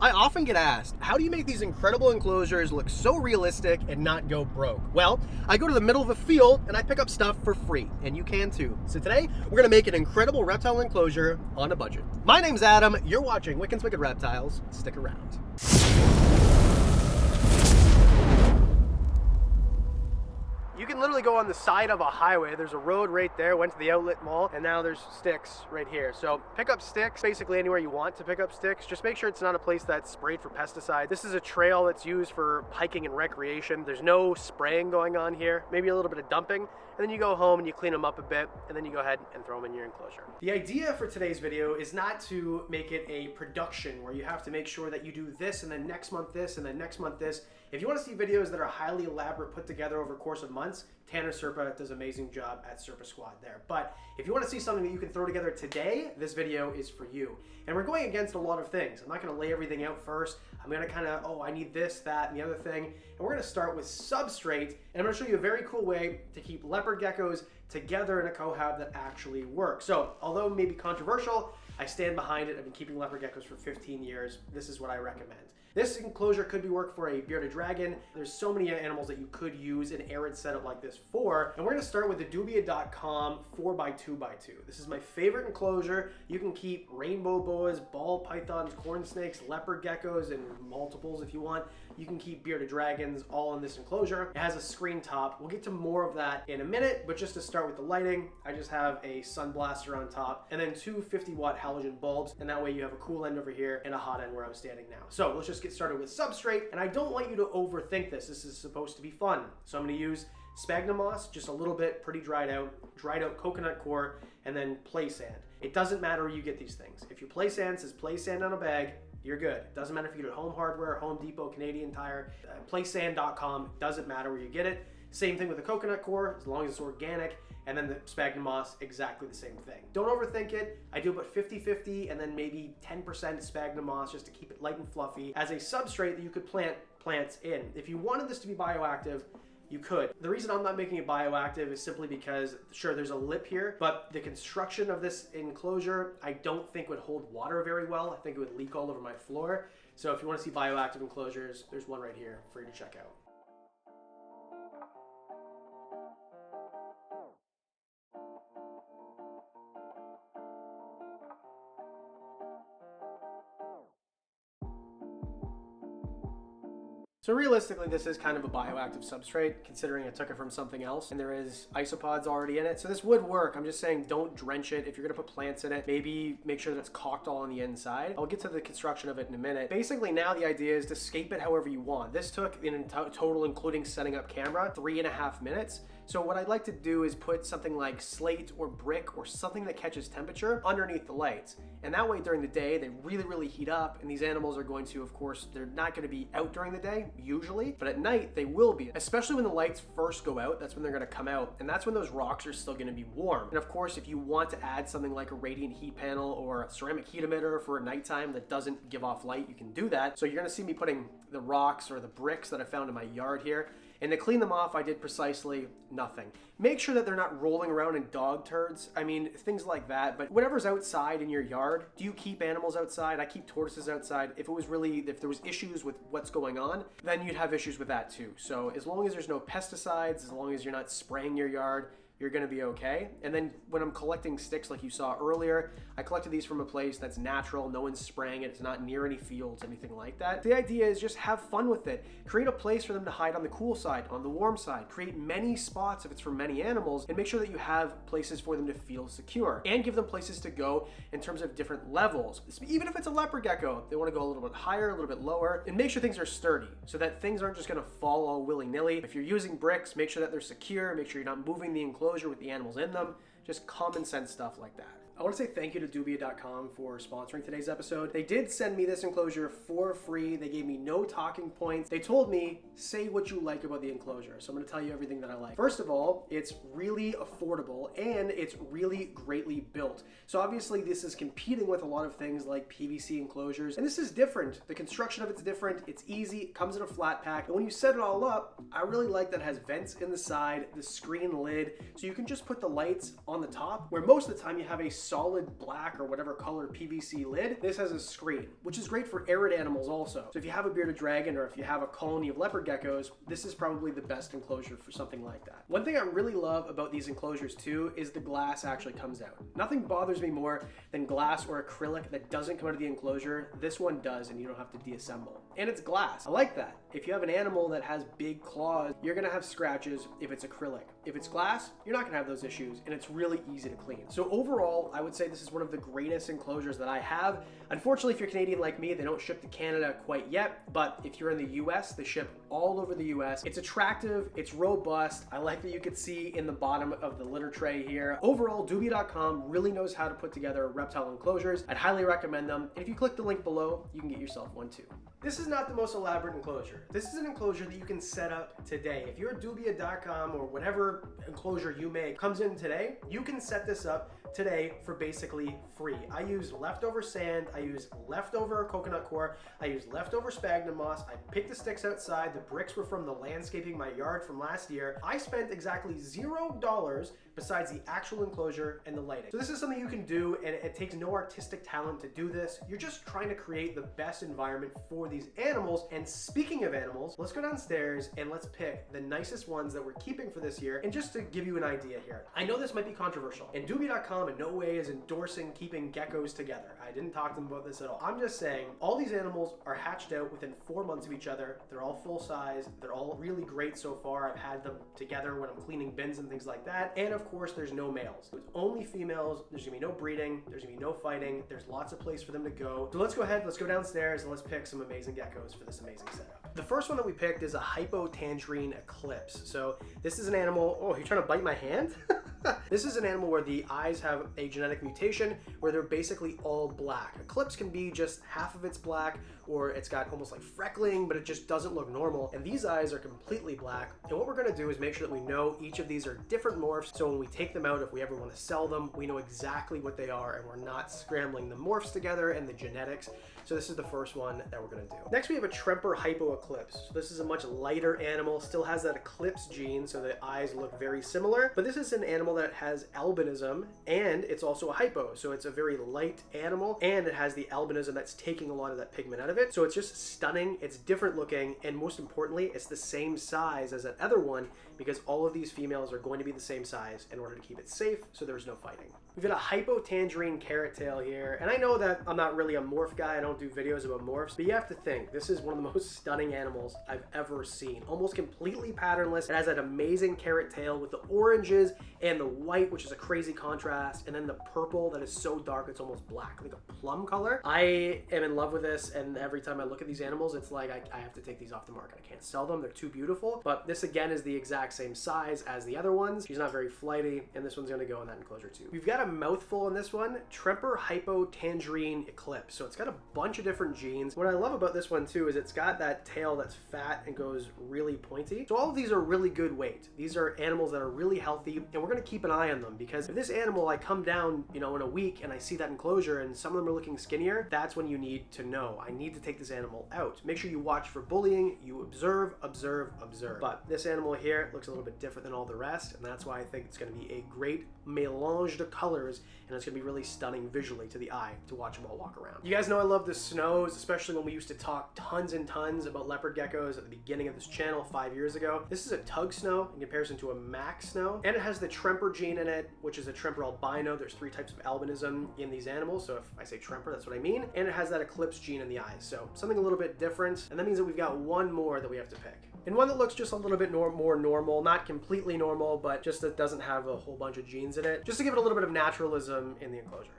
I often get asked, how do you make these incredible enclosures look so realistic and not go broke? Well, I go to the middle of a field and I pick up stuff for free, and you can too. So today, we're gonna make an incredible reptile enclosure on a budget. My name's Adam, you're watching Wiccan's Wicked Reptiles. Stick around. You can literally go on the side of a highway. There's a road right there, went to the outlet mall, and now there's sticks right here. So pick up sticks basically anywhere you want to pick up sticks. Just make sure it's not a place that's sprayed for pesticide. This is a trail that's used for hiking and recreation. There's no spraying going on here, maybe a little bit of dumping, and then you go home and you clean them up a bit, and then you go ahead and throw them in your enclosure. The idea for today's video is not to make it a production where you have to make sure that you do this and then next month this and then next month this. If you want to see videos that are highly elaborate, put together over the course of months, Tanner Serpa does an amazing job at Serpa Squad there. But if you want to see something that you can throw together today, this video is for you. And we're going against a lot of things. I'm not going to lay everything out first. I'm going to kind of, I need this, that, and the other thing. And we're going to start with substrate. And I'm going to show you a very cool way to keep leopard geckos together in a cohab that actually works. So although maybe controversial, I stand behind it. I've been keeping leopard geckos for 15 years. This is what I recommend. This enclosure could be work for a bearded dragon. There's so many animals that you could use an arid setup like this for. And we're gonna start with the Dubia.com 4x2x2. This is my favorite enclosure. You can keep rainbow boas, ball pythons, corn snakes, leopard geckos, and multiples if you want. You can keep bearded dragons all in this enclosure. It has a screen top. We'll get to more of that in a minute, but just to start with the lighting, I just have a sun blaster on top and then two 50-watt halogen bulbs, and that way you have a cool end over here and a hot end where I'm standing now. So let's just get started with substrate, and I don't want you to overthink this. This is supposed to be fun. So I'm gonna use sphagnum moss, just a little bit, pretty dried out coconut core, and then play sand. It doesn't matter where you get these things. If your play sand says play sand on a bag, you're good. It doesn't matter if you get it at Home Hardware, Home Depot, Canadian Tire, playsand.com, doesn't matter where you get it. Same thing with the coconut core, as long as it's organic, and then the sphagnum moss, exactly the same thing. Don't overthink it. I do about 50-50 and then maybe 10% sphagnum moss just to keep it light and fluffy as a substrate that you could plant plants in. If you wanted this to be bioactive, you could. The reason I'm not making it bioactive is simply because, sure, there's a lip here, but the construction of this enclosure, I don't think would hold water very well. I think it would leak all over my floor. So if you want to see bioactive enclosures, there's one right here for you to check out. So realistically, this is kind of a bioactive substrate, considering I took it from something else, and there is isopods already in it. So this would work. I'm just saying don't drench it. If you're gonna put plants in it, maybe make sure that it's caulked all on the inside. I'll get to the construction of it in a minute. Basically, now the idea is to scape it however you want. This took, in total, including setting up camera, 3.5 minutes. So what I'd like to do is put something like slate or brick or something that catches temperature underneath the lights. And that way during the day, they really heat up, and these animals are going to, of course, they're not gonna be out during the day, usually, but at night they will be, especially when the lights first go out. That's when they're gonna come out, and that's when those rocks are still gonna be warm. And of course, if you want to add something like a radiant heat panel or a ceramic heat emitter for nighttime that doesn't give off light, you can do that. So you're gonna see me putting the rocks or the bricks that I found in my yard here. And to clean them off, I did precisely nothing. Make sure that they're not rolling around in dog turds. I mean, things like that. But whatever's outside in your yard, do you keep animals outside? I keep tortoises outside. If there was issues with what's going on, then you'd have issues with that too. So as long as there's no pesticides, as long as you're not spraying your yard, you're gonna be okay. And then when I'm collecting sticks like you saw earlier, I collected these from a place that's natural, no one's spraying it, it's not near any fields, anything like that. The idea is just have fun with it. Create a place for them to hide on the cool side, on the warm side. Create many spots if it's for many animals, and make sure that you have places for them to feel secure. And give them places to go in terms of different levels. Even if it's a leopard gecko, they wanna go a little bit higher, a little bit lower, and make sure things are sturdy so that things aren't just gonna fall all willy-nilly. If you're using bricks, make sure that they're secure, make sure you're not moving the enclosure with the animals in them, just common sense stuff like that. I want to say thank you to Dubia.com for sponsoring today's episode. They did send me this enclosure for free. They gave me no talking points. They told me, say what you like about the enclosure. So I'm going to tell you everything that I like. First of all, it's really affordable and it's really greatly built. So obviously this is competing with a lot of things like PVC enclosures, and this is different. The construction of it's different. It's easy. It comes in a flat pack. And when you set it all up, I really like that it has vents in the side, the screen lid, so you can just put the lights on the top, where most of the time you have a solid black or whatever color PVC lid. This has a screen, which is great for arid animals also. So if you have a bearded dragon or if you have a colony of leopard geckos, this is probably the best enclosure for something like that. One thing I really love about these enclosures too is the glass actually comes out. Nothing bothers me more than glass or acrylic that doesn't come out of the enclosure. This one does, and you don't have to deassemble. And it's glass. I like that. If you have an animal that has big claws, you're gonna have scratches if it's acrylic. If it's glass, you're not gonna have those issues, and it's really easy to clean. So overall, I would say this is one of the greatest enclosures that I have. Unfortunately, if you're Canadian like me, they don't ship to Canada quite yet, but if you're in the US, they ship all over the US. It's attractive, it's robust. I like that you can see in the bottom of the litter tray here. Overall, Dubia.com really knows how to put together reptile enclosures. I'd highly recommend them. And if you click the link below, you can get yourself one too. This is not the most elaborate enclosure. This is an enclosure that you can set up today. If your Dubia.com or whatever enclosure you make comes in today, you can set this up today for basically free. I use leftover sand, I use leftover coconut core, I use leftover sphagnum moss, I picked the sticks outside, the bricks were from the landscaping my yard from last year. I spent exactly $0 besides the actual enclosure and the lighting. So this is something you can do, and it takes no artistic talent to do this. You're just trying to create the best environment for these animals. And speaking of animals, let's go downstairs and let's pick the nicest ones that we're keeping for this year. And just to give you an idea here, I know this might be controversial, and Dubia.com in no way is endorsing keeping geckos together. I didn't talk to them about this at all. I'm just saying all these animals are hatched out within 4 months of each other. They're all full size. They're all really great so far. I've had them together when I'm cleaning bins and things like that. And of course, there's no males. It's only females. There's gonna be no breeding. There's gonna be no fighting. There's lots of place for them to go. So let's go ahead, let's go downstairs and let's pick some amazing geckos for this amazing setup. The first one that we picked is a Hypotangerine Eclipse. So this is an animal, oh, you're trying to bite my hand? This is an animal where the eyes have a genetic mutation where they're basically all black. Eclipse can be just half of it's black, or it's got almost like freckling, but it just doesn't look normal. And these eyes are completely black. And what we're gonna do is make sure that we know each of these are different morphs. So when we take them out, if we ever wanna sell them, we know exactly what they are and we're not scrambling the morphs together and the genetics. So this is the first one that we're gonna do. Next we have a Tremper Hypo Eclipse. So this is a much lighter animal, still has that eclipse gene, so the eyes look very similar. But this is an animal that has albinism, and it's also a hypo. So it's a very light animal, and it has the albinism that's taking a lot of that pigment out of it. So it's just stunning, it's different looking, and most importantly, it's the same size as that other one, because all of these females are going to be the same size in order to keep it safe, so there's no fighting. We've got a Hypotangerine Carrot Tail here, and I know that I'm not really a morph guy, I don't do videos about morphs, but you have to think, this is one of the most stunning animals I've ever seen. Almost completely patternless. It has that amazing carrot tail with the oranges and the white, which is a crazy contrast, and then the purple that is so dark it's almost black, like a plum color. I am in love with this, and every time I look at these animals, it's like I have to take these off the market. I can't sell them, they're too beautiful, but this again is the exact same size as the other ones. She's not very flighty, and this one's gonna go in that enclosure too. We've got a mouthful in this one, Tremper Hypotangerine Eclipse. So it's got a bunch of different genes. What I love about this one too is it's got that tail that's fat and goes really pointy. So all of these are really good weight. These are animals that are really healthy, and we're gonna keep an eye on them, because if this animal, I come down, you know, in a week and I see that enclosure and some of them are looking skinnier, that's when you need to know, I need to take this animal out. Make sure you watch for bullying, you observe, observe, observe. But this animal here looks a little bit different than all the rest, and that's why I think it's gonna be a great mélange de colors, and it's gonna be really stunning visually to the eye to watch them all walk around. You guys know I love the snows, especially when we used to talk tons and tons about leopard geckos at the beginning of this channel 5 years ago. This is a Tug Snow in comparison to a Mac Snow, and it has the Tremper gene in it, which is a Tremper albino. There's 3 types of albinism in these animals, so if I say Tremper, that's what I mean. And it has that eclipse gene in the eyes, so something a little bit different, and that means that we've got one more that we have to pick. And one that looks just a little bit more normal, not completely normal, but just that doesn't have a whole bunch of genes in it, just to give it a little bit of naturalism in the enclosure.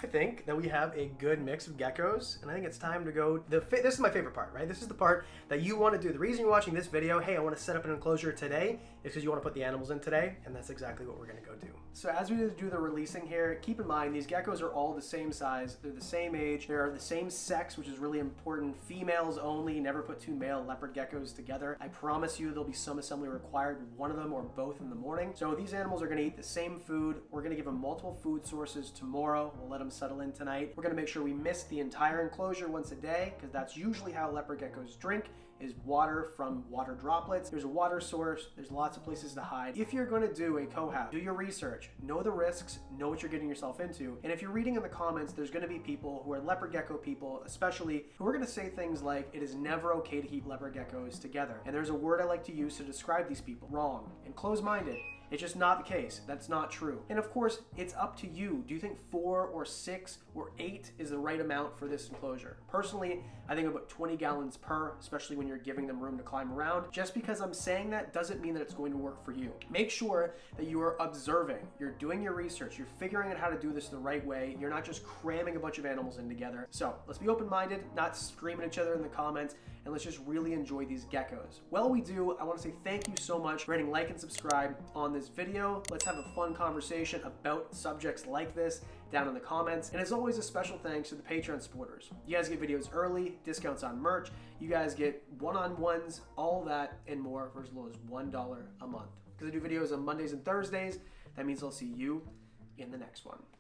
I think that we have a good mix of geckos, and I think it's time to go. This is my favorite part, right? This is the part that you want to do. The reason you're watching this video, hey, I want to set up an enclosure today, is because you want to put the animals in today, and that's exactly what we're going to go do. So as we do the releasing here, keep in mind these geckos are all the same size, they're the same age, they're the same sex, which is really important. Females only, never put 2 male leopard geckos together. I promise you there'll be some assembly required, one of them or both in the morning. So these animals are going to eat the same food. We're going to give them multiple food sources tomorrow. We'll let them them settle in tonight. We're gonna make sure we mist the entire enclosure once a day, because that's usually how leopard geckos drink, is water from water droplets. There's a water source, there's lots of places to hide. If you're gonna do a cohouse, do your research, know the risks, know what you're getting yourself into. And if you're reading in the comments, there's gonna be people who are leopard gecko people, especially, who are gonna say things like, it is never okay to keep leopard geckos together. And there's a word I like to use to describe these people. Wrong and closed-minded. It's just not the case. That's not true. And of course, it's up to you. Do you think 4 or 6 or 8 is the right amount for this enclosure? Personally, I think about 20 gallons per, especially when you're giving them room to climb around. Just because I'm saying that doesn't mean that it's going to work for you. Make sure that you are observing, you're doing your research, you're figuring out how to do this the right way. You're not just cramming a bunch of animals in together. So let's be open-minded, not screaming at each other in the comments, and let's just really enjoy these geckos. While we do, I want to say thank you so much for hitting like and subscribe on this video. Let's have a fun conversation about subjects like this down in the comments. And as always, a special thanks to the Patreon supporters. You guys get videos early, discounts on merch, you guys get one-on-ones, all that and more for as low as $1 a month. Because I do videos on Mondays and Thursdays, that means I'll see you in the next one.